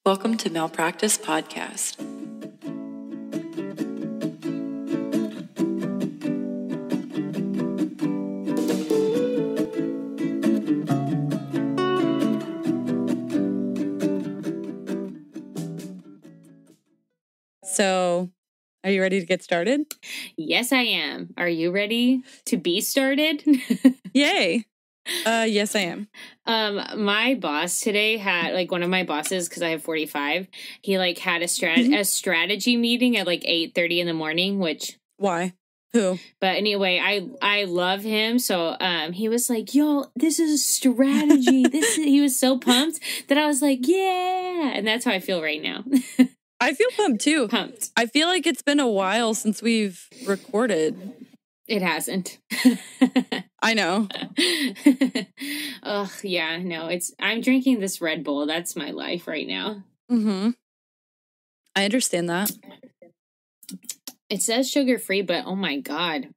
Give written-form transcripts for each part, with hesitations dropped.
Welcome to Malpractice Podcast. So, are you ready to get started? Yes, I am. Are you ready to be started? Yay. Yes, I am. My boss today had, one of my bosses, because I have 45, he, had a strategy meeting at, 8:30 in the morning, which... Why? Who? But anyway, I love him, so he was like, yo, this is a strategy. He was so pumped that I was like, yeah! And that's how I feel right now. I feel pumped, too. Pumped. I feel like it's been a while since we've recorded. It hasn't. I know. Ugh, yeah, no, I'm drinking this Red Bull. That's my life right now. Mm-hmm. I understand that. It says sugar-free, but oh my God.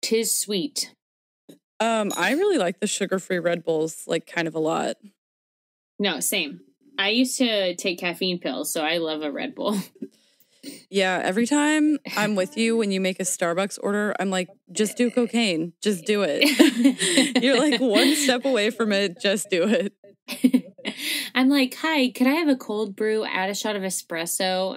'Tis sweet. I really like the sugar-free Red Bulls, kind of a lot. No, same. I used to take caffeine pills, so I love a Red Bull. Yeah, every time I'm with you when you make a Starbucks order, I'm like, just do cocaine. Just do it. You're like one step away from it. Just do it. I'm like, hi, could I have a cold brew, add a shot of espresso,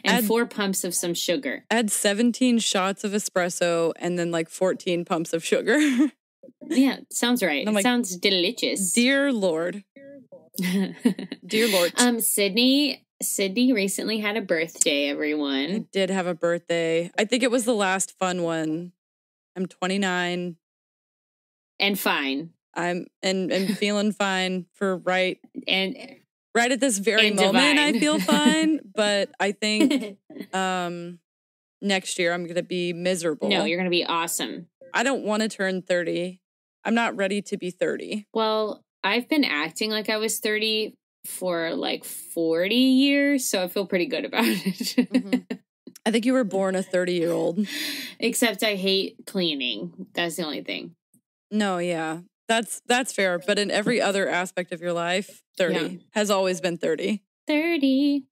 and 4 pumps of some sugar? Add 17 shots of espresso and then 14 pumps of sugar. Yeah, sounds right. It sounds delicious. Dear Lord. Dear Lord. Sydney recently had a birthday, everyone. I did have a birthday. I think it was the last fun one. I'm 29. And fine. I'm feeling fine for right at this very moment. Divine. I feel fine, but I think next year I'm going to be miserable. No, you're going to be awesome. I don't want to turn 30. I'm not ready to be 30. Well, I've been acting like I was 30 for 40 years, so I feel pretty good about it. Mm-hmm. I think you were born a 30-year-old. Except I hate cleaning. That's the only thing. No, yeah. That's fair, but in every other aspect of your life, 30 has always been 30. 30.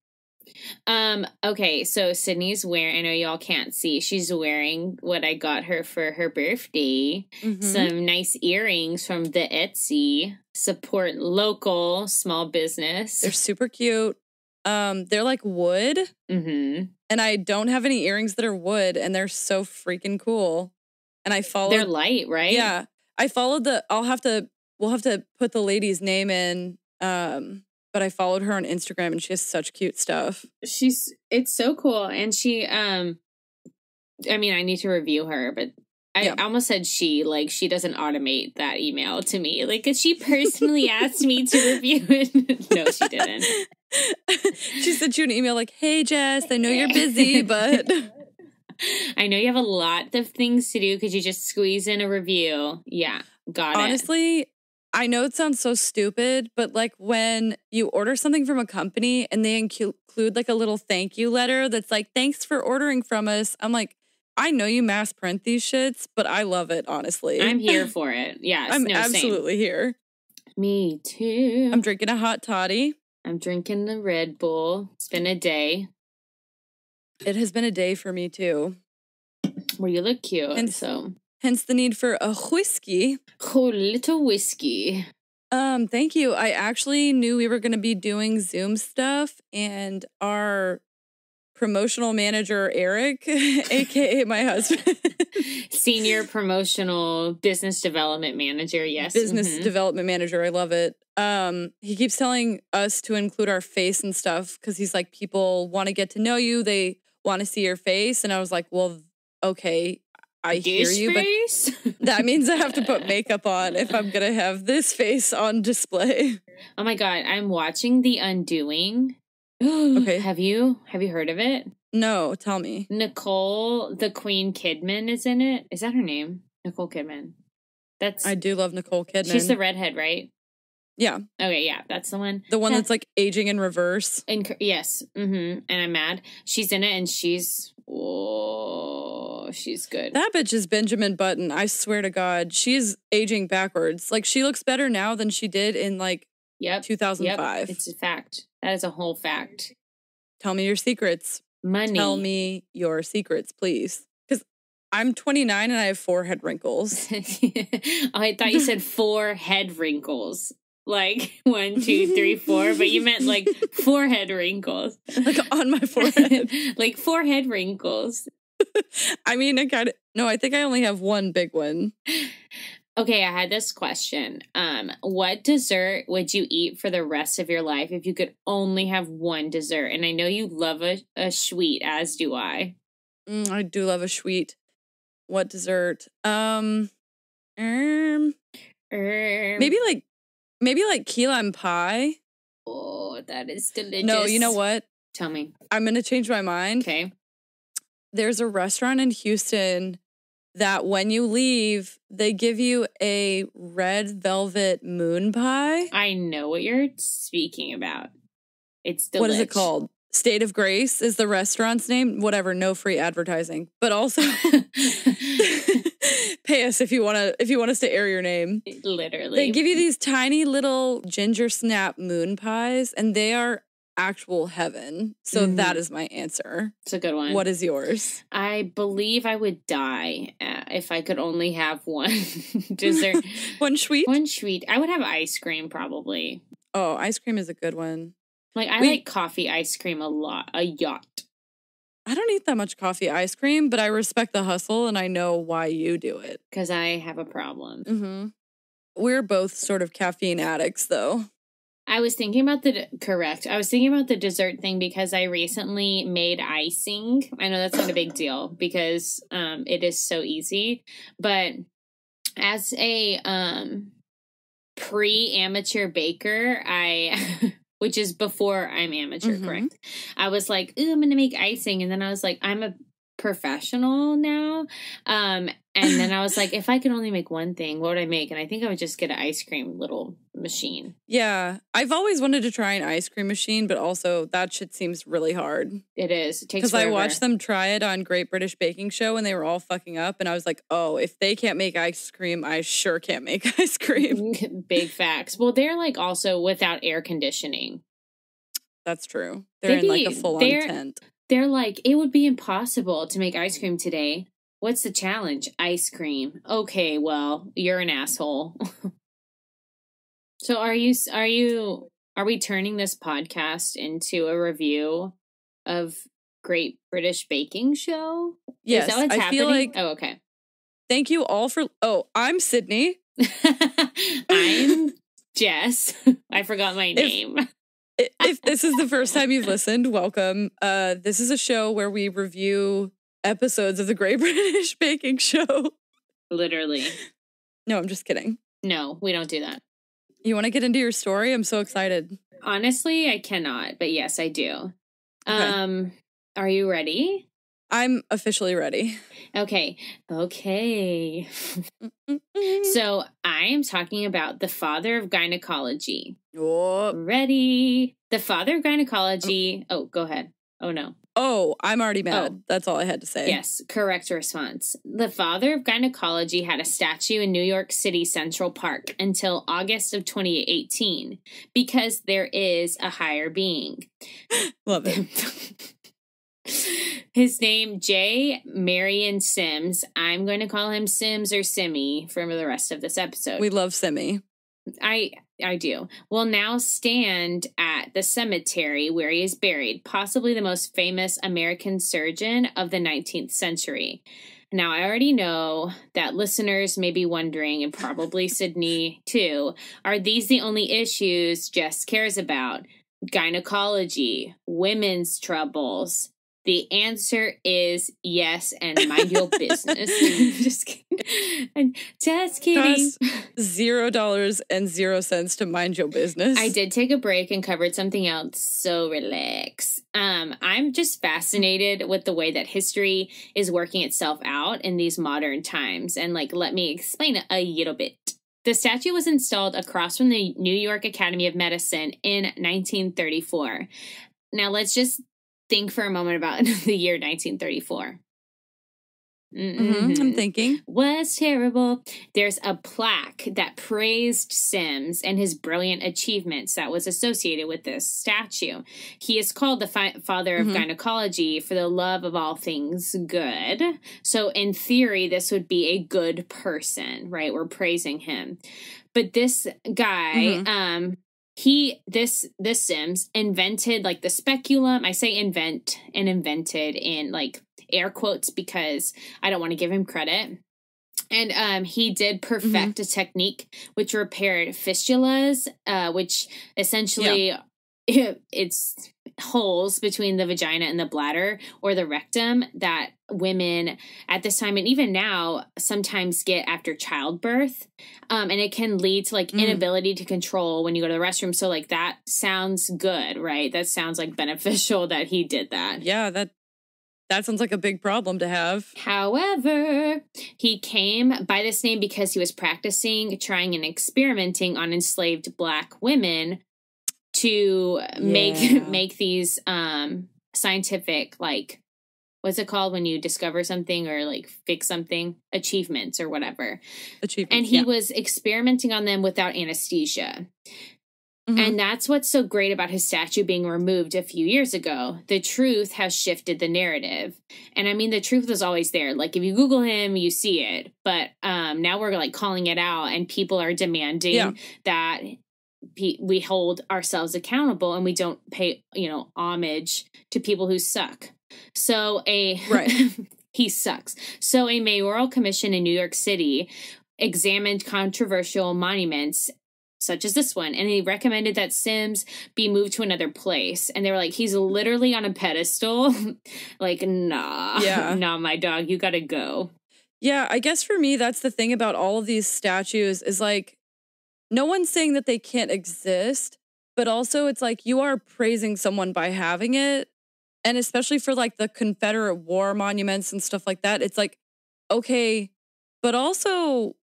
Okay, so Sydney's wearing, I know y'all can't see, she's wearing what I got her for her birthday. Mm-hmm. Some nice earrings from the Etsy. Support local small business. They're super cute. They're like wood. Mm-hmm. And I don't have any earrings that are wood, and they're so freaking cool. And I followed. They're light, right? Yeah. I followed we'll have to put the lady's name in, but I followed her on Instagram and she has such cute stuff. It's so cool. And she, I need to review her, but I almost said she doesn't automate that email to me. Cause she personally asked me to review it. No, she didn't. She sent you an email hey, Jess, I know you're busy, but... I know you have a lot of things to do. Could you just squeeze in a review? Yeah, got it. Honestly, I know it sounds so stupid, but when you order something from a company and they include a little thank you letter that's thanks for ordering from us. I'm like, I know you mass print these shits, but I love it, honestly. I'm here for it. Yes, I'm absolutely here. Me too. I'm drinking a hot toddy. I'm drinking the Red Bull. It's been a day. It has been a day for me too. Well, you look cute, hence the need for a whiskey. Oh, little whiskey. Thank you. I actually knew we were going to be doing Zoom stuff, and our promotional manager, Eric, aka my husband. Senior promotional business development manager, yes. Business development manager, I love it. He keeps telling us to include our face and stuff because he's like, people want to get to know you. They want to see your face. And I was like, well, okay, I hear you, but that means I have to put makeup on if I'm going to have this face on display. Oh my God, I'm watching The Undoing. Okay. Have you heard of it? No, tell me. Nicole, the Queen Kidman is in it. Is that her name? Nicole Kidman. I do love Nicole Kidman. She's the redhead, right? Yeah. Okay, yeah, that's the one. The one that's aging in reverse. Yes. Mm-hmm. And I'm mad. She's in it and she's good. That bitch is Benjamin Button. I swear to God. She's aging backwards. She looks better now than she did in Yep. 2005. It's a fact. That is a whole fact. Tell me your secrets. Money. Tell me your secrets, please. Because I'm 29 and I have 4 head wrinkles. I thought you said 4 head wrinkles. Like 1, 2, 3, 4, but you meant like 4 head wrinkles. Like on my forehead. Like 4 head wrinkles. I mean, I think I only have one big one. Okay, I had this question. What dessert would you eat for the rest of your life if you could only have one dessert? And I know you love a sweet, as do I. I do love a sweet. What dessert? Maybe like key lime pie. Oh, that is delicious. No, you know what? Tell me. I'm going to change my mind. Okay. There's a restaurant in Houston that when you leave, they give you a red velvet moon pie. I know what you're speaking about. It's delicious. What is it called? State of Grace is the restaurant's name. Whatever, no free advertising. But also pay us if you want us to air your name. Literally. They give you these tiny little ginger snap moon pies and they are actual heaven. So that is my answer. It's a good one. What is yours? I believe I would die if I could only have one dessert. One sweet? One sweet. I would have ice cream probably. Oh, ice cream is a good one. Like I like coffee ice cream a lot. A yacht. I don't eat that much coffee ice cream, but I respect the hustle and I know why you do it. Because I have a problem. Mm-hmm. We're both sort of caffeine addicts though. I was thinking about the dessert thing because I recently made icing. I know that's not a big deal because it is so easy. But as a pre-amateur baker, which is before I'm amateur, correct? I was like, ooh, I'm going to make icing. And then I was like, I'm a professional now. And then I was like, if I could only make one thing, what would I make? And I think I would just get an ice cream little machine. Yeah. I've always wanted to try an ice cream machine, but also that shit seems really hard. It is. It takes forever. Because I watched them try it on Great British Baking Show and they were all fucking up. And I was like, oh, if they can't make ice cream, I sure can't make ice cream. Big facts. Well, they're like also without air conditioning. That's true. They're in like a full-on tent. They're like, it would be impossible to make ice cream today. What's the challenge? Ice cream. Okay, well, you're an asshole. So are we turning this podcast into a review of Great British Baking Show? Yes, Is that what's happening? Feel like, oh, okay. Thank you all for, I'm Sydney. I'm Jess. I forgot my name. If this is the first time you've listened, welcome. This is a show where we review episodes of the Great British Baking Show. Literally. No, I'm just kidding. No, we don't do that. You want to get into your story? I'm so excited. Honestly, I cannot, but yes, I do. Okay. Are you ready? I'm officially ready. Okay. So I am talking about the father of gynecology. Oh. Ready? The father of gynecology. Oh, go ahead. Oh, no. Oh, I'm already mad. Oh. That's all I had to say. Yes, correct response. The father of gynecology had a statue in New York City Central Park until August of 2018 because there is a higher being. Love it. His name, J. Marion Sims. I'm going to call him Sims or Simmy for the rest of this episode. We love Simmy. I do. Will now stand at the cemetery where he is buried, possibly the most famous American surgeon of the 19th century. Now, I already know that listeners may be wondering, and probably Sydney too, are these the only issues Jess cares about? Gynecology, women's troubles. The answer is yes, and mind your business. Just kidding. Just kidding. $0.00 to mind your business. I did take a break and covered something else, so relax. I'm just fascinated with the way that history is working itself out in these modern times. And let me explain it a little bit. The statue was installed across from the New York Academy of Medicine in 1934. Now let's just think for a moment about the year 1934. I'm thinking. Was terrible. There's a plaque that praised Sims and his brilliant achievements that was associated with this statue. He is called the father of gynecology for the love of all things good. So in theory, this would be a good person, right? We're praising him. But this guy, this Sims invented like the speculum. I say invent and invented in like air quotes because I don't want to give him credit. And he did perfect a technique which repaired fistulas, which essentially it's holes between the vagina and the bladder or the rectum that women at this time and even now sometimes get after childbirth. And it can lead to like inability to control when you go to the restroom. So like that sounds good, right? That sounds like beneficial that he did that. Yeah, that sounds like a big problem to have. However, he came by this name because he was practicing, trying, and experimenting on enslaved Black women to make these scientific, like, what's it called when you discover something or like fix something? Achievements or whatever. And he was experimenting on them without anesthesia. And that's what's so great about his statue being removed a few years ago. The truth has shifted the narrative. And I mean, the truth was always there. Like, if you Google him, you see it. But now we're, like, calling it out, and people are demanding that we hold ourselves accountable and we don't pay, homage to people who suck. So he sucks. So a mayoral commission in New York City examined controversial monuments such as this one, and he recommended that Sims be moved to another place. And they were like, he's literally on a pedestal. Like, nah, my dog, you gotta go. Yeah, I guess for me, that's the thing about all of these statues is like, no one's saying that they can't exist, but also it's like you are praising someone by having it. And especially for like the Confederate War monuments and stuff like that, it's like, okay, but also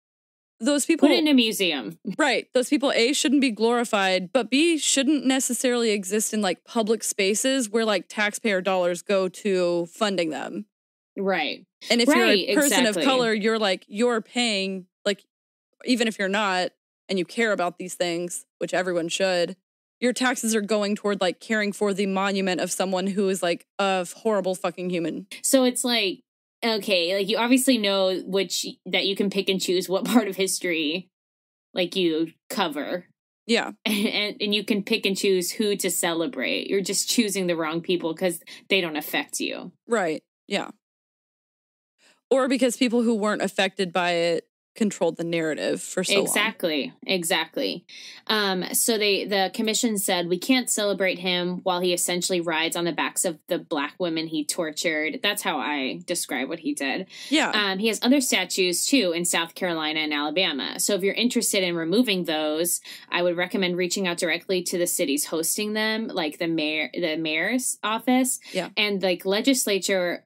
those people put it in a museum. Right. Those people, A, shouldn't be glorified, but B, shouldn't necessarily exist in like public spaces where like taxpayer dollars go to funding them. Right. And if you're a person of color, you're paying, like, even if you're not and you care about these things, which everyone should, your taxes are going toward like caring for the monument of someone who is like a horrible fucking human. So it's like, okay, like you obviously know that you can pick and choose what part of history like you cover. Yeah. And you can pick and choose who to celebrate. You're just choosing the wrong people because they don't affect you. Right. Yeah. Or because people who weren't affected by it controlled the narrative for so long. Exactly. So the commission said we can't celebrate him while he essentially rides on the backs of the Black women he tortured. That's how I describe what he did. Yeah. He has other statues too in South Carolina and Alabama. So if you're interested in removing those, I would recommend reaching out directly to the cities hosting them, like the mayor's office. Yeah. And like legislature.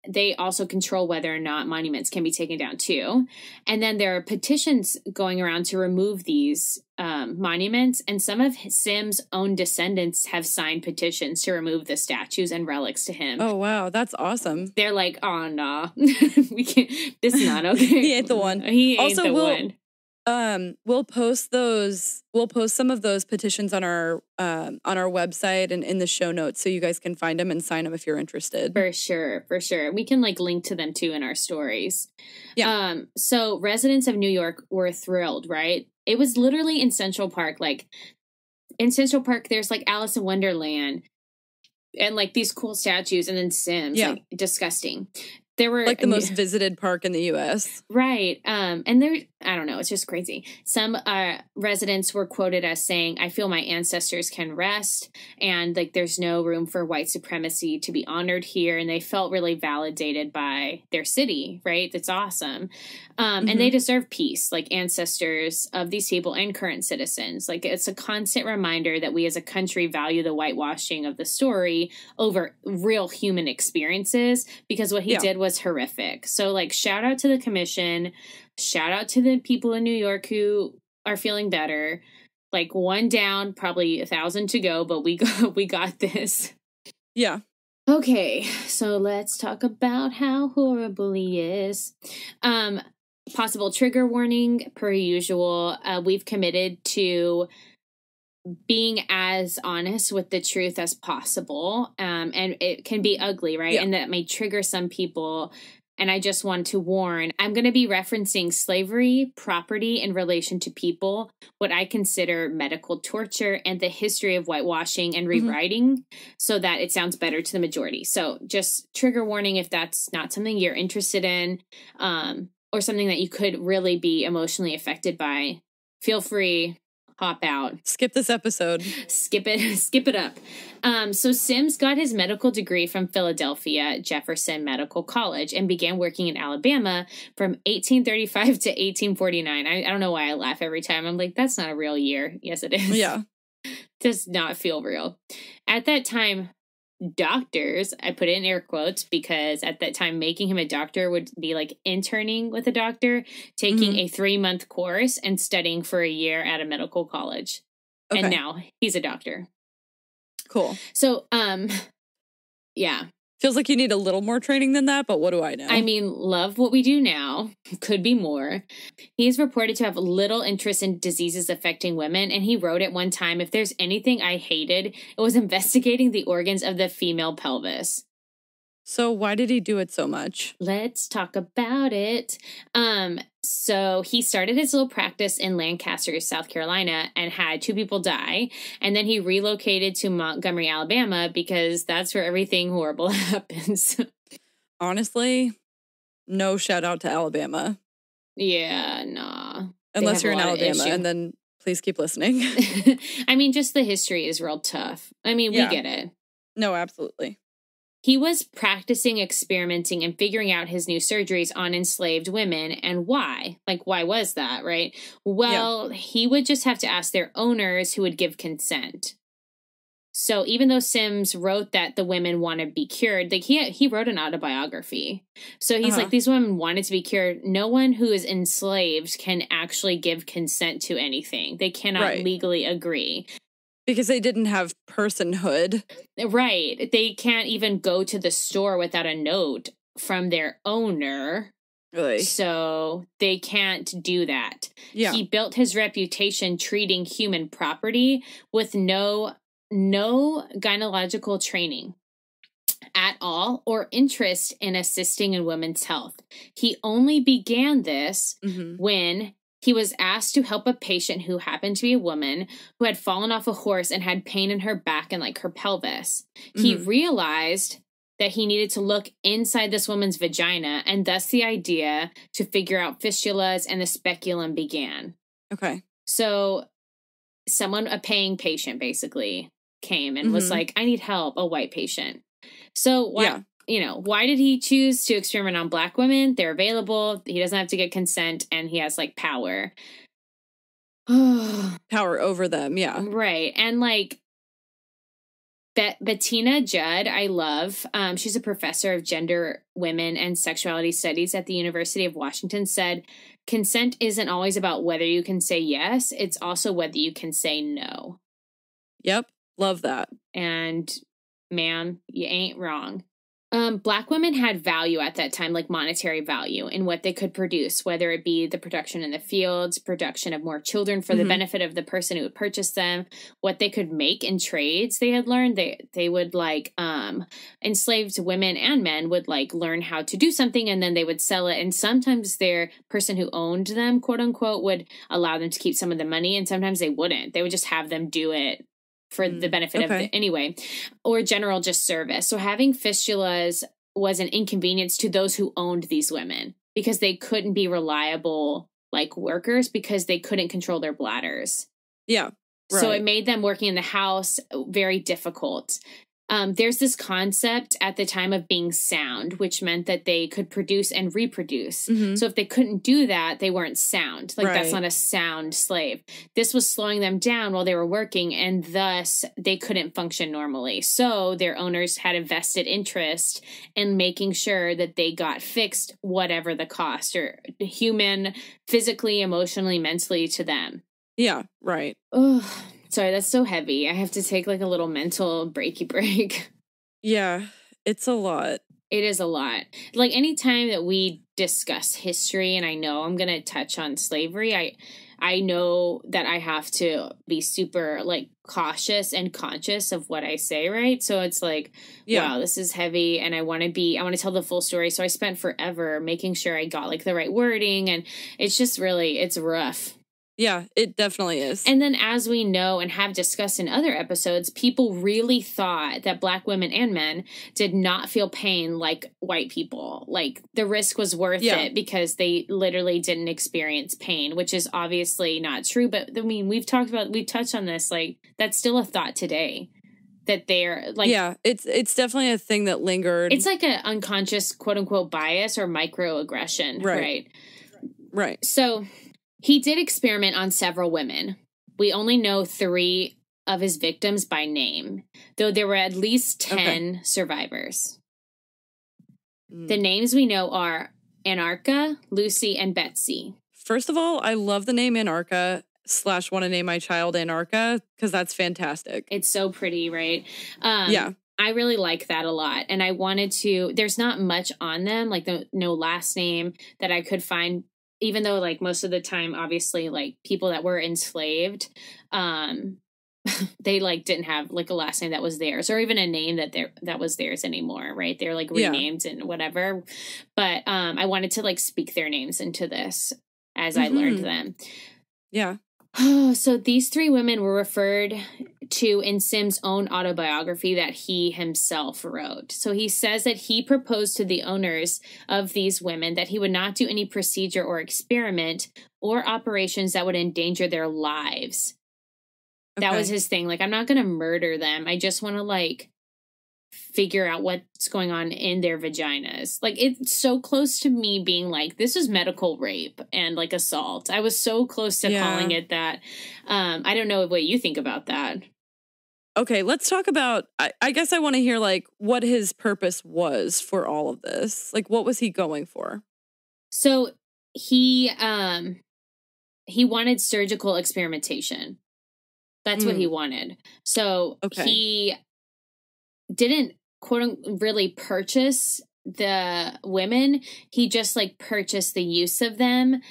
They also control whether or not monuments can be taken down too. And then there are petitions going around to remove these monuments. And some of Sims' own descendants have signed petitions to remove the statues and relics to him. Oh, wow. That's awesome. They're like, oh, nah. We can't. This is not okay. He ain't the one. He ain't the one. We'll post some of those petitions on our website and in the show notes so you guys can find them and sign them if you're interested. For sure. We can like link to them too in our stories. Yeah. So residents of New York were thrilled, right? It was literally in Central Park. Like in Central Park, there's like Alice in Wonderland and like these cool statues and then Sims. Yeah. Like, disgusting. There were like the most visited park in the U.S. Right. And there, I don't know, it's just crazy. Some residents were quoted as saying, I feel my ancestors can rest and like there's no room for white supremacy to be honored here. And they felt really validated by their city, right? That's awesome. And they deserve peace, like ancestors of these people and current citizens. Like it's a constant reminder that we as a country value the whitewashing of the story over real human experiences because what he did was horrific. So like shout out to the commission, shout out to the people in New York who are feeling better. Like one down, probably 1,000 to go, but we got this. Yeah. Okay, so let's talk about how horrible he is. Possible trigger warning, per usual. We've committed to being as honest with the truth as possible. And it can be ugly, right? Yeah. And that may trigger some people. And I just want to warn, I'm going to be referencing slavery, property in relation to people, what I consider medical torture, and the history of whitewashing and rewriting so that it sounds better to the majority. So just trigger warning if that's not something you're interested in, or something that you could really be emotionally affected by. Feel free. Hop out. Skip this episode. Skip it up. So Sims got his medical degree from Philadelphia Jefferson Medical College and began working in Alabama from 1835 to 1849. I don't know why I laugh every time. I'm like, that's not a real year. Yes, it is. Yeah. Does not feel real. At that time, doctors, I put it in air quotes because at that time making him a doctor would be like interning with a doctor, taking a 3-month course and studying for a year at a medical college. Okay. And now he's a doctor. Cool. So, yeah. Feels like you need a little more training than that, but what do I know? I mean, love what we do now. Could be more. He's reported to have little interest in diseases affecting women, and he wrote at one time, if there's anything I hated, it was investigating the organs of the female pelvis. So why did he do it so much? Let's talk about it. So he started his little practice in Lancaster, South Carolina, and had 2 people die. And then he relocated to Montgomery, Alabama, because that's where everything horrible happens. Honestly, no shout out to Alabama. Yeah, nah. Unless you're in Alabama, and then please keep listening. I mean, just the history is real tough. I mean, we get it. No, absolutely. He was practicing, experimenting, and figuring out his new surgeries on enslaved women. And why? Like, why was that, right? Well, he would just have to ask their owners who would give consent. So even though Sims wrote that the women want to be cured, like he wrote an autobiography. So he's like, these women wanted to be cured. No one who is enslaved can actually give consent to anything. They cannot legally agree. Because they didn't have personhood. Right. They can't even go to the store without a note from their owner. Really? So they can't do that. Yeah. He built his reputation treating human property with no gynecological training at all or interest in assisting in women's health. He only began this when he was asked to help a patient who happened to be a woman who had fallen off a horse and had pain in her back and like her pelvis. He realized that he needed to look inside this woman's vagina, and thus the idea to figure out fistulas and the speculum began. Okay. So a paying patient basically came and was like, I need help, a white patient. So why did he choose to experiment on Black women? They're available. He doesn't have to get consent, and he has like power. Power over them, yeah. Right. And like Bettina Judd, I love. She's a professor of gender, women, and sexuality studies at the University of Washington, said, consent isn't always about whether you can say yes. It's also whether you can say no. Yep. Love that. And ma'am, you ain't wrong. Black women had value at that time, like monetary value in what they could produce, whether it be the production in the fields, production of more children for the benefit of the person who would purchase them, what they could make in trades they had learned. They would like, enslaved women and men would like learn how to do something and then they would sell it. And sometimes their person who owned them, quote unquote, would allow them to keep some of the money. And sometimes they wouldn't. They would just have them do it for the benefit of anyway, or general just service. So having fistulas was an inconvenience to those who owned these women because they couldn't be reliable like workers because they couldn't control their bladders. Yeah. Right. So it made them working in the house very difficult. There's this concept at the time of being sound, which meant that they could produce and reproduce. So if they couldn't do that, they weren't sound. Like that's not a sound slave. This was slowing them down while they were working, and thus they couldn't function normally. So their owners had a vested interest in making sure that they got fixed, whatever the cost, or human, physically, emotionally, mentally to them. Yeah, right. Ugh. Sorry, that's so heavy. I have to take like a little mental breaky break. Yeah. It's a lot. It is a lot. Like, anytime that we discuss history, and I know I'm going to touch on slavery, I know that I have to be super, like, cautious and conscious of what I say, right? So it's like, wow, this is heavy, and I want to tell the full story. So I spent forever making sure I got, like, the right wording, and it's just really, it's rough. Yeah, it definitely is. And then, as we know and have discussed in other episodes, people really thought that Black women and men did not feel pain like white people. Like, the risk was worth it because they literally didn't experience pain, which is obviously not true. But I mean, we've touched on this, like, that's still a thought today. That they're like, yeah, it's definitely a thing that lingered. It's like an unconscious quote unquote bias or microaggression, right? So he did experiment on several women. We only know 3 of his victims by name, though there were at least 10 survivors. The names we know are Anarcha, Lucy, and Betsy. First of all, I love the name Anarcha / want to name my child Anarcha because that's fantastic. It's so pretty, right? Yeah. I really like that a lot. And I wanted to, there's not much on them, like no last name that I could find, even though, like, most of the time, obviously, like, people that were enslaved, they, like, didn't have, like, a last name that was theirs, or even a name that was theirs anymore, right? They're, like, renamed and whatever. But I wanted to, like, speak their names into this as I learned them. Yeah. So these 3 women were referred to in Sims' own autobiography that he himself wrote. So he says that he proposed to the owners of these women that he would not do any procedure or experiment or operations that would endanger their lives. That was his thing. Like, I'm not going to murder them. I just want to, like, figure out what's going on in their vaginas. Like, it's so close to me being like, this is medical rape and, like, assault. I was so close to calling it that. I don't know what you think about that. Okay, let's talk about, I guess I want to hear, like, what his purpose was for all of this. Like, what was he going for? So he wanted surgical experimentation. That's what he wanted. So he didn't really purchase the women. He just, like, purchased the use of them,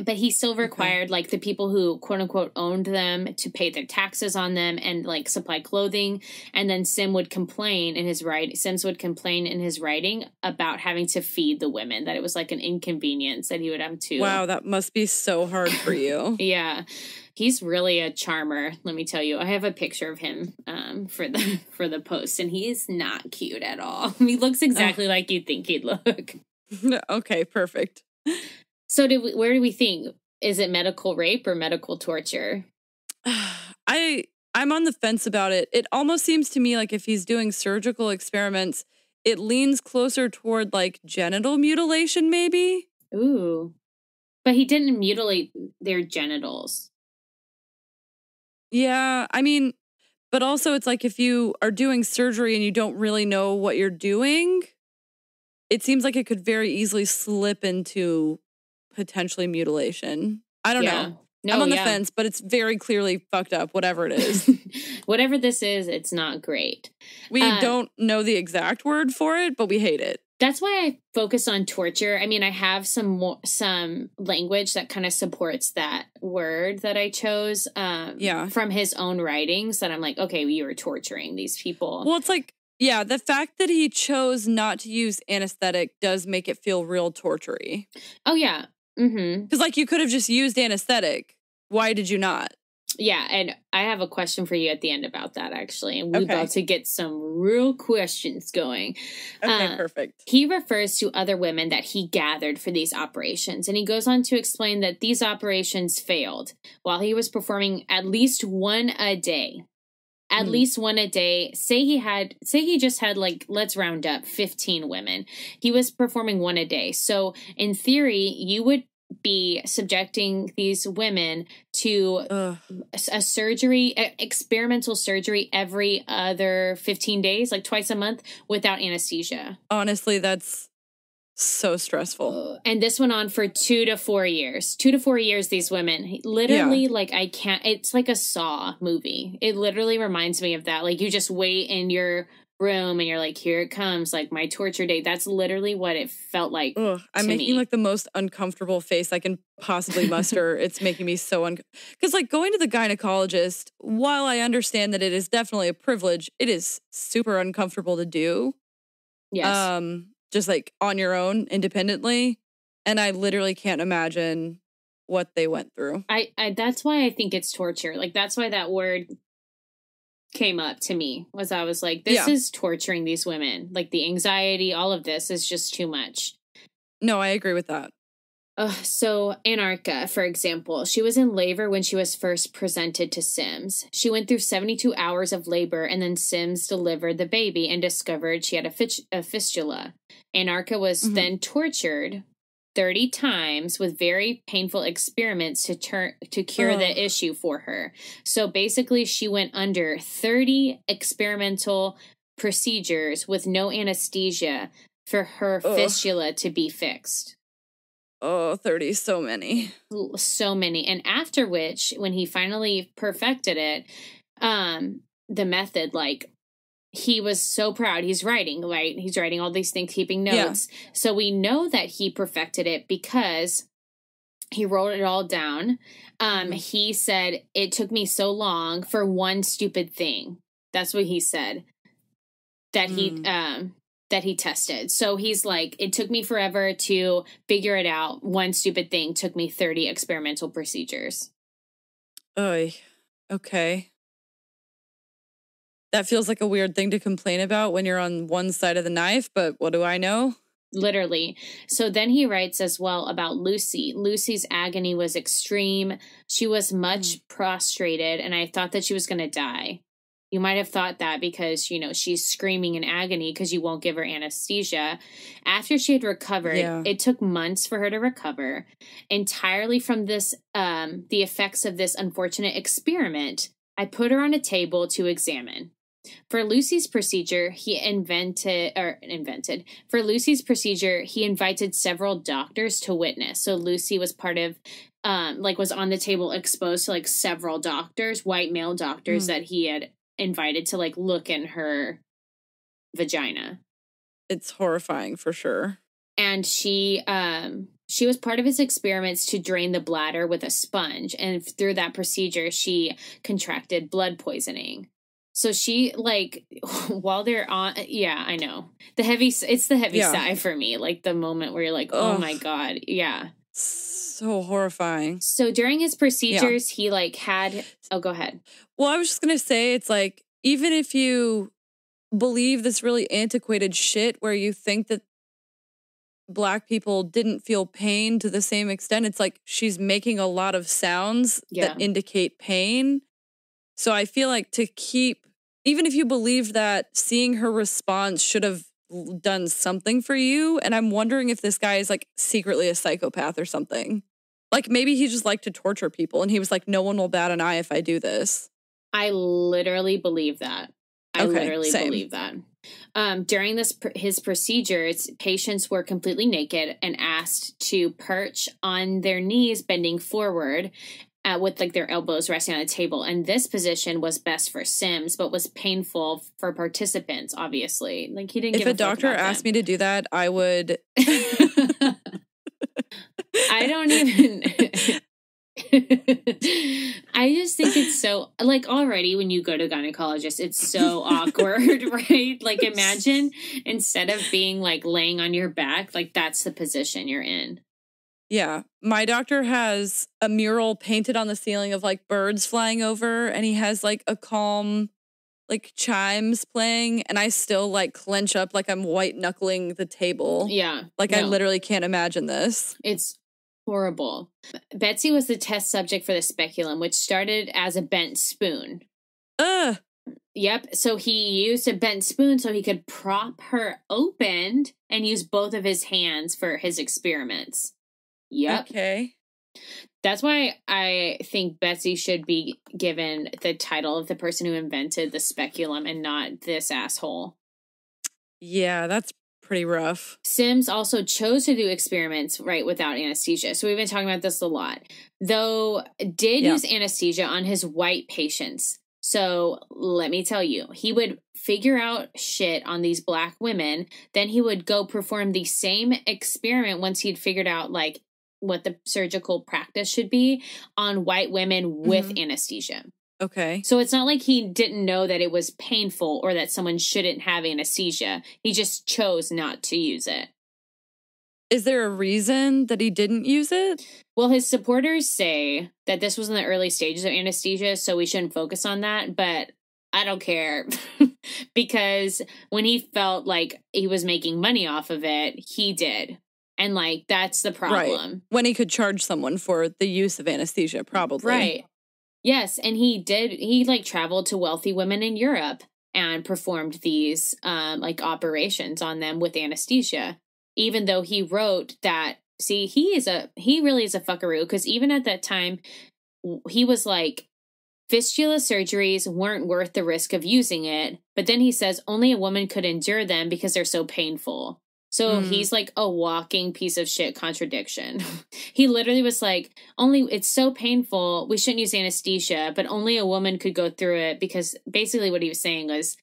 but he still required like the people who quote unquote owned them to pay their taxes on them and, like, supply clothing. And then Sims would complain in his writing about having to feed the women, that it was like an inconvenience that he would have to. Wow, that must be so hard for you. Yeah. He's really a charmer, let me tell you. I have a picture of him for the post, and he is not cute at all. He looks exactly like you'd think he'd look. Okay, perfect. So where do we think? Is it medical rape or medical torture? I'm on the fence about it. It almost seems to me like if he's doing surgical experiments, it leans closer toward, like, genital mutilation, maybe? Ooh. But he didn't mutilate their genitals. Yeah, I mean, but also it's like if you are doing surgery and you don't really know what you're doing, it seems like it could very easily slip into potentially mutilation. I don't know. No, I'm on the fence, but it's very clearly fucked up, whatever it is. Whatever this is, it's not great. We don't know the exact word for it, but we hate it. That's why I focus on torture. I mean, I have some language that kind of supports that word that I chose from his own writings, that I'm like, okay, you were torturing these people. Well, it's like, yeah, the fact that he chose not to use anesthetic does make it feel real torture-y. Oh, yeah. Because, like, you could have just used anesthetic. Why did you not? Yeah, and I have a question for you at the end about that, actually. And we're about to get some real questions going. Okay, perfect. He refers to other women that he gathered for these operations, and he goes on to explain that these operations failed while he was performing at least one a day. At least one a day. Say he just had, like, let's round up 15 women. He was performing one a day. So in theory, you would be subjecting these women to a surgery, experimental surgery every other 15 days, like twice a month, without anesthesia. Honestly, that's so stressful. And this went on for 2 to 4 years. 2 to 4 years, these women. Literally, like, it's like a Saw movie. It literally reminds me of that. Like, you just wait in your room and you're like, here it comes, like my torture day. That's literally what it felt like. Ugh, I'm making like the most uncomfortable face I can possibly muster. It's making me so because like going to the gynecologist, while I understand that it is definitely a privilege, it is super uncomfortable to do. Yes. Just like on your own independently. And I literally can't imagine what they went through. I that's why I think it's torture. Like, that's why that word came up to me, was I was like, this is torturing these women. Like, the anxiety, all of this is just too much. No, I agree with that. So Anarcha, for example, she was in labor when she was first presented to Sims. She went through 72 hours of labor, and then Sims delivered the baby and discovered she had a fistula. Anarcha was then tortured 30 times with very painful experiments to cure the issue for her. So basically, she went under 30 experimental procedures with no anesthesia for her fistula to be fixed. Oh, 30, so many. So many. And after which, when he finally perfected it, the method, like, he was so proud. He's writing, right? He's writing all these things, keeping notes. Yeah. So we know that he perfected it because he wrote it all down. He said, it took me so long for one stupid thing. That's what he said. That he tested. So he's like, it took me forever to figure it out. One stupid thing took me 30 experimental procedures. Oy. Okay. That feels like a weird thing to complain about when you're on one side of the knife, but what do I know? Literally. So then he writes as well about Lucy. Lucy's agony was extreme. She was much prostrated, and I thought that she was going to die. You might have thought that because, you know, she's screaming in agony because you won't give her anesthesia. After she had recovered, it took months for her to recover entirely from this, the effects of this unfortunate experiment. I put her on a table to examine. For Lucy's procedure, he invited several doctors to witness. So Lucy was part of, was on the table exposed to like several doctors, white male doctors that he had invited to like look in her vagina. It's horrifying for sure. And she was part of his experiments to drain the bladder with a sponge, and through that procedure she contracted blood poisoning. So she, like, while they're on, I know it's the heavy sigh for me, like the moment where you're like, oh my God, so horrifying. So during his procedures, he like had, go ahead. Well, I was just gonna say, it's like, even if you believe this really antiquated shit where you think that Black people didn't feel pain to the same extent, it's like she's making a lot of sounds that indicate pain. So I feel like even if you believe that, seeing her response should have done something for you. And I'm wondering if this guy is like secretly a psychopath or something. Like maybe he just liked to torture people and he was like, no one will bat an eye if I do this. I literally believe that. Believe that. During his procedures, patients were completely naked and asked to perch on their knees, bending forward, with like their elbows resting on a table. And this position was best for Sims, but was painful for participants, obviously. Like he didn't give a fuck. If a doctor asked me to do that, I would. I don't even. I just think it's so, like, already when you go to gynecologist, it's so awkward, right? Like, imagine instead of being like laying on your back, like that's the position you're in. Yeah. My doctor has a mural painted on the ceiling of like birds flying over, and he has like a calm, like chimes playing, and I still like clench up like I'm white knuckling the table. Yeah. Like I literally can't imagine this. It's horrible. Betsy was the test subject for the speculum, which started as a bent spoon. Ugh. Yep. So he used a bent spoon so he could prop her open and use both of his hands for his experiments. Yep. Okay. That's why I think Betsy should be given the title of the person who invented the speculum and not this asshole. Yeah, that's pretty rough. Sims also chose to do experiments right without anesthesia. So we've been talking about this a lot. Though did use anesthesia on his white patients. So let me tell you, he would figure out shit on these black women. Then he would go perform the same experiment once he'd figured out like what the surgical practice should be on white women with anesthesia. Okay. So it's not like he didn't know that it was painful or that someone shouldn't have anesthesia. He just chose not to use it. Is there a reason that he didn't use it? Well, his supporters say that this was in the early stages of anesthesia, so we shouldn't focus on that, but I don't care. Because when he felt like he was making money off of it, he did. And, like, that's the problem. Right. When he could charge someone for the use of anesthesia, probably. Right. Yes, and he, like, traveled to wealthy women in Europe and performed these, like, operations on them with anesthesia. Even though he wrote that, see, he really is a fuckaroo, because even at that time, he was like, fistula surgeries weren't worth the risk of using it, but then he says only a woman could endure them because they're so painful. So he's like a walking piece of shit contradiction. He literally was like, it's so painful, we shouldn't use anesthesia, but only a woman could go through it, because basically what he was saying was,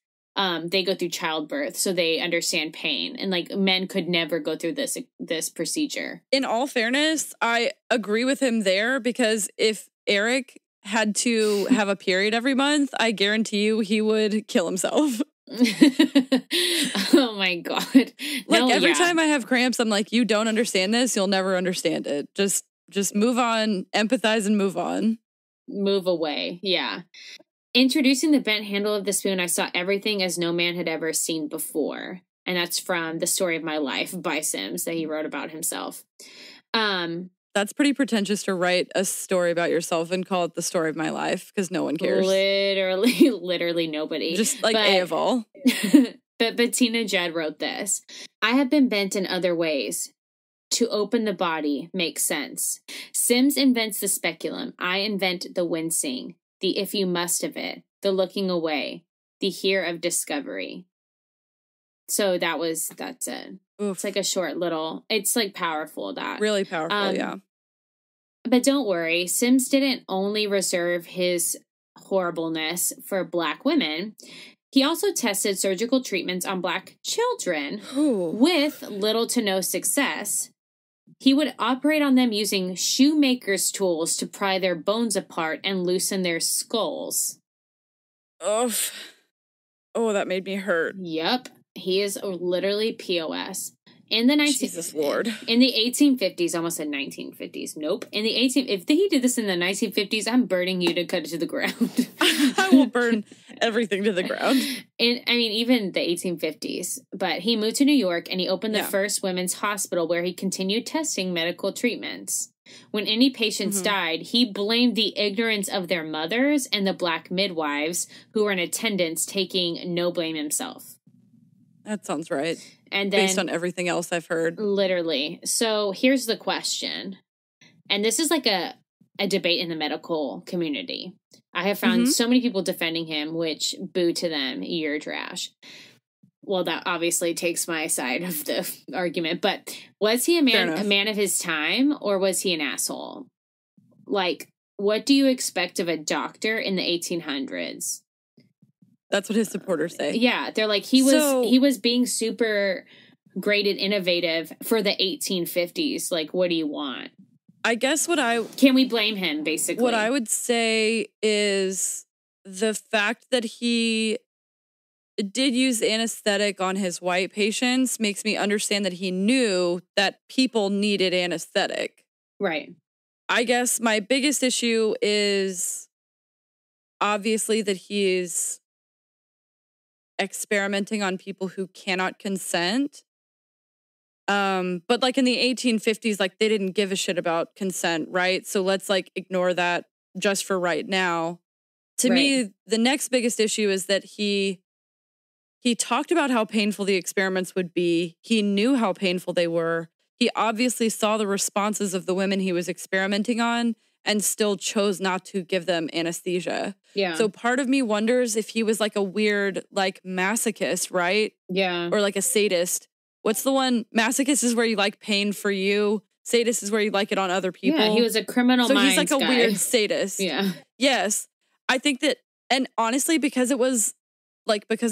they go through childbirth, so they understand pain, and like men could never go through this procedure. In all fairness, I agree with him there, because if Eric had to have a period every month, I guarantee you he would kill himself. Oh my God. Like every time I have cramps, I'm like, you don't understand this, you'll never understand it. Just move on, empathize, and move on. Move away. Yeah. Introducing the bent handle of the spoon, I saw everything as no man had ever seen before. And that's from The Story of My Life by Sims that he wrote about himself. That's pretty pretentious to write a story about yourself and call it The Story of My Life, because no one cares. Literally nobody. Just like A of all. But Bettina Judd wrote this. I have been bent in other ways. To open the body makes sense. Sims invents the speculum. I invent the wincing. The if you must of it, the looking away, the here of discovery. So that's it. Oof. It's like a short little, it's like powerful. That really powerful. Yeah. But don't worry. Sims didn't only reserve his horribleness for black women. He also tested surgical treatments on black children with little to no success. He would operate on them using shoemaker's tools to pry their bones apart and loosen their skulls. Oh, that made me hurt. Yep. He is literally POS. Jesus Lord. In the 1850s, almost said 1950s. Nope. If he did this in the 1950s, I'm burning you to cut it to the ground. I will burn everything to the ground. Even the 1850s. But he moved to New York and he opened the first women's hospital where he continued testing medical treatments. When any patients died, he blamed the ignorance of their mothers and the black midwives who were in attendance, taking no blame himself. That sounds right. And then, based on everything else I've heard. Literally. So here's the question. And this is like a debate in the medical community. I have found so many people defending him, which boo to them, you're trash. Well, that obviously takes my side of the argument. But was he a man of his time, or was he an asshole? Like, what do you expect of a doctor in the 1800s? That's what his supporters say. Yeah, they're like, he was being super great and innovative for the 1850s. Like, what do you want? I guess can we blame him, basically? What I would say is the fact that he did use anesthetic on his white patients makes me understand that he knew that people needed anesthetic. Right. I guess my biggest issue is obviously that he's experimenting on people who cannot consent. But like in the 1850s, like they didn't give a shit about consent, right? So let's like ignore that just for right now. To me, the next biggest issue is that he talked about how painful the experiments would be. He knew how painful they were. He obviously saw the responses of the women he was experimenting on and still chose not to give them anesthesia. Yeah. So part of me wonders if he was like a weird, like masochist, right? Yeah. Or like a sadist. What's the one? Masochist is where you like pain for you. Sadist is where you like it on other people. Yeah, he was a criminal minds guy. So he's like a weird sadist. Yeah. Yes. I think that And honestly, because he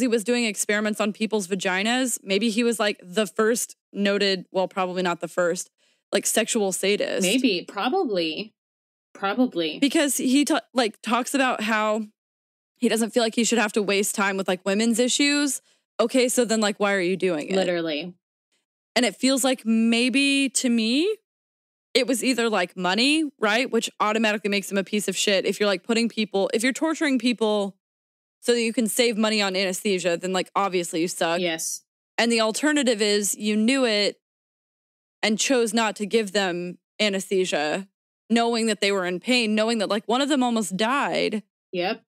was doing experiments on people's vaginas, maybe he was like the first noted, well, probably not the first, like sexual sadist. Maybe, probably. Because he talks about how he doesn't feel like he should have to waste time with like women's issues. Okay, so then like, why are you doing it? Literally. And it feels like maybe to me, it was either like money, right? Which automatically makes him a piece of shit. If you're like if you're torturing people so that you can save money on anesthesia, then like obviously you suck. Yes. And the alternative is you knew it and chose not to give them anesthesia, knowing that they were in pain, knowing that like one of them almost died. Yep.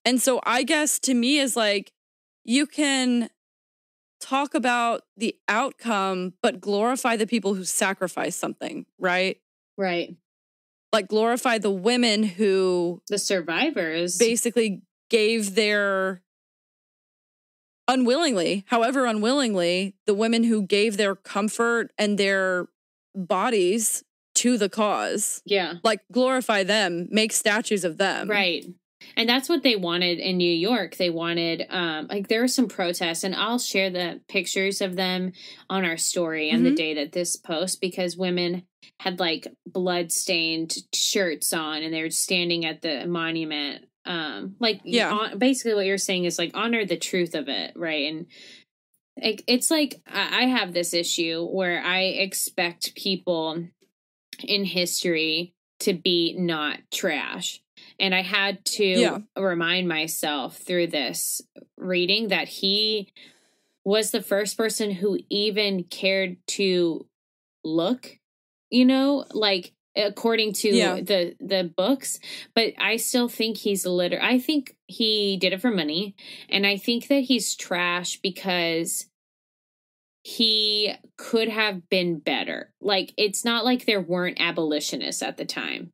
And so I guess to me is like, you can talk about the outcome, but glorify the people who sacrifice something, right? Right. Like glorify the women who... The survivors. Basically gave their... however unwillingly, the women who gave their comfort and their bodies to the cause. Yeah. Like glorify them, make statues of them. Right. And that's what they wanted in New York. They wanted, like, there were some protests, and I'll share the pictures of them on our story on the day that this posts, because women had, like, blood-stained shirts on, and they were standing at the monument. Basically what you're saying is, like, honor the truth of it, right? And it's like, I have this issue where I expect people in history to be not trash. And I had to remind myself through this reading that he was the first person who even cared to look, like according to the books. But I still think he's I think he did it for money. And I think that he's trash because he could have been better. Like, it's not like there weren't abolitionists at the time.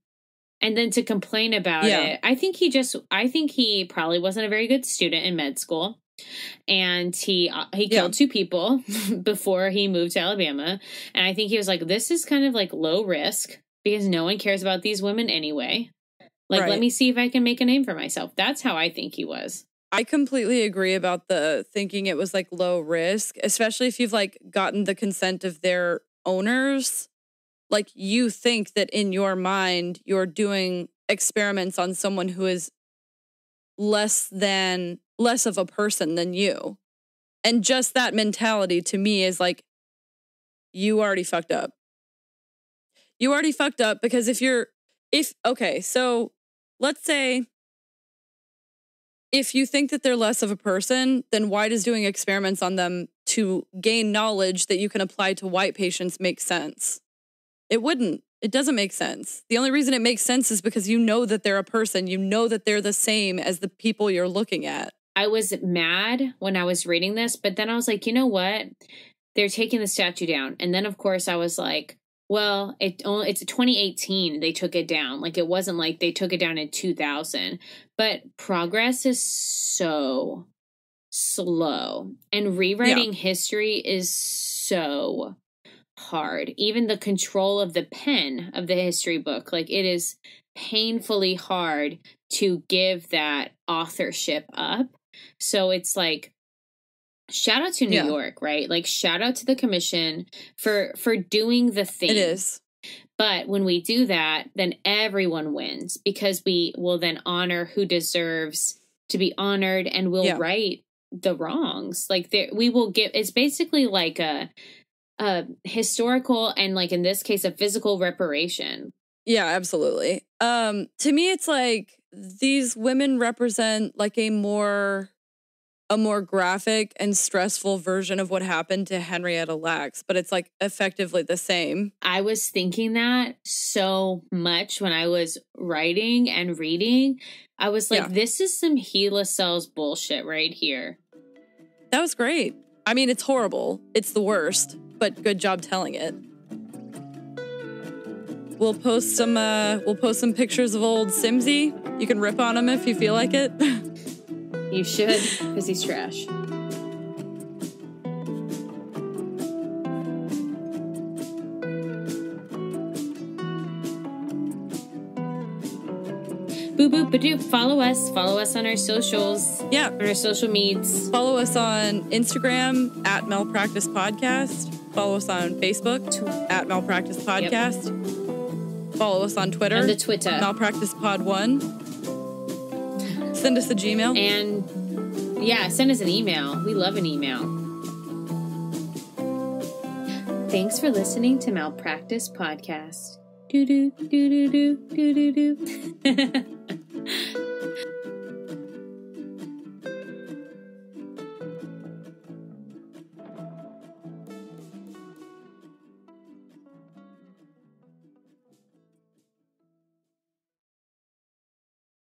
And then to complain about it, I think he probably wasn't a very good student in med school. And he killed 2 people before he moved to Alabama. And I think he was like, this is kind of like low risk because no one cares about these women anyway. Like, let me see if I can make a name for myself. That's how I think he was. I completely agree about the thinking it was like low risk, especially if you've like gotten the consent of their owners. Like, you think that in your mind, you're doing experiments on someone who is less of a person than you. And just that mentality to me is like, you already fucked up. You already fucked up because so let's say if you think that they're less of a person, then why does doing experiments on them to gain knowledge that you can apply to white patients make sense? It wouldn't. It doesn't make sense. The only reason it makes sense is because you know that they're a person. You know that they're the same as the people you're looking at. I was mad when I was reading this, but then I was like, you know what? They're taking the statue down. And then, of course, I was like, well, it's a 2018. They took it down. Like, it wasn't like they took it down in 2000. But progress is so slow. And rewriting history is so hard. Even the control of the pen of the history book, like, it is painfully hard to give that authorship up. So it's like, shout out to New York, right? Like, shout out to the commission for doing the thing. It is. But when we do that, then everyone wins because we will then honor who deserves to be honored and we'll right the wrongs. Like, we will give, it's basically like a historical and, like, in this case, a physical reparation. Yeah, absolutely. To me, it's like these women represent like a more graphic and stressful version of what happened to Henrietta Lacks, but it's like effectively the same. I was thinking that so much when I was writing and reading. I was like, this is some HeLa cells bullshit right here. That was great. I mean, it's horrible. It's the worst, but good job telling it. We'll post some pictures of old Simsy. You can rip on him if you feel like it. You should, because he's trash. Boop boop ba-doop. Follow us. Follow us on our socials. Yeah. On our social medias. Follow us on Instagram at Malpractice Podcast. Follow us on Facebook at Malpractice Podcast. Yep. Follow us on Twitter. On the Twitter. Malpractice Pod 1. Send us a Gmail. And yeah, send us an email. We love an email. Thanks for listening to Malpractice Podcast. Do do do do do do do do.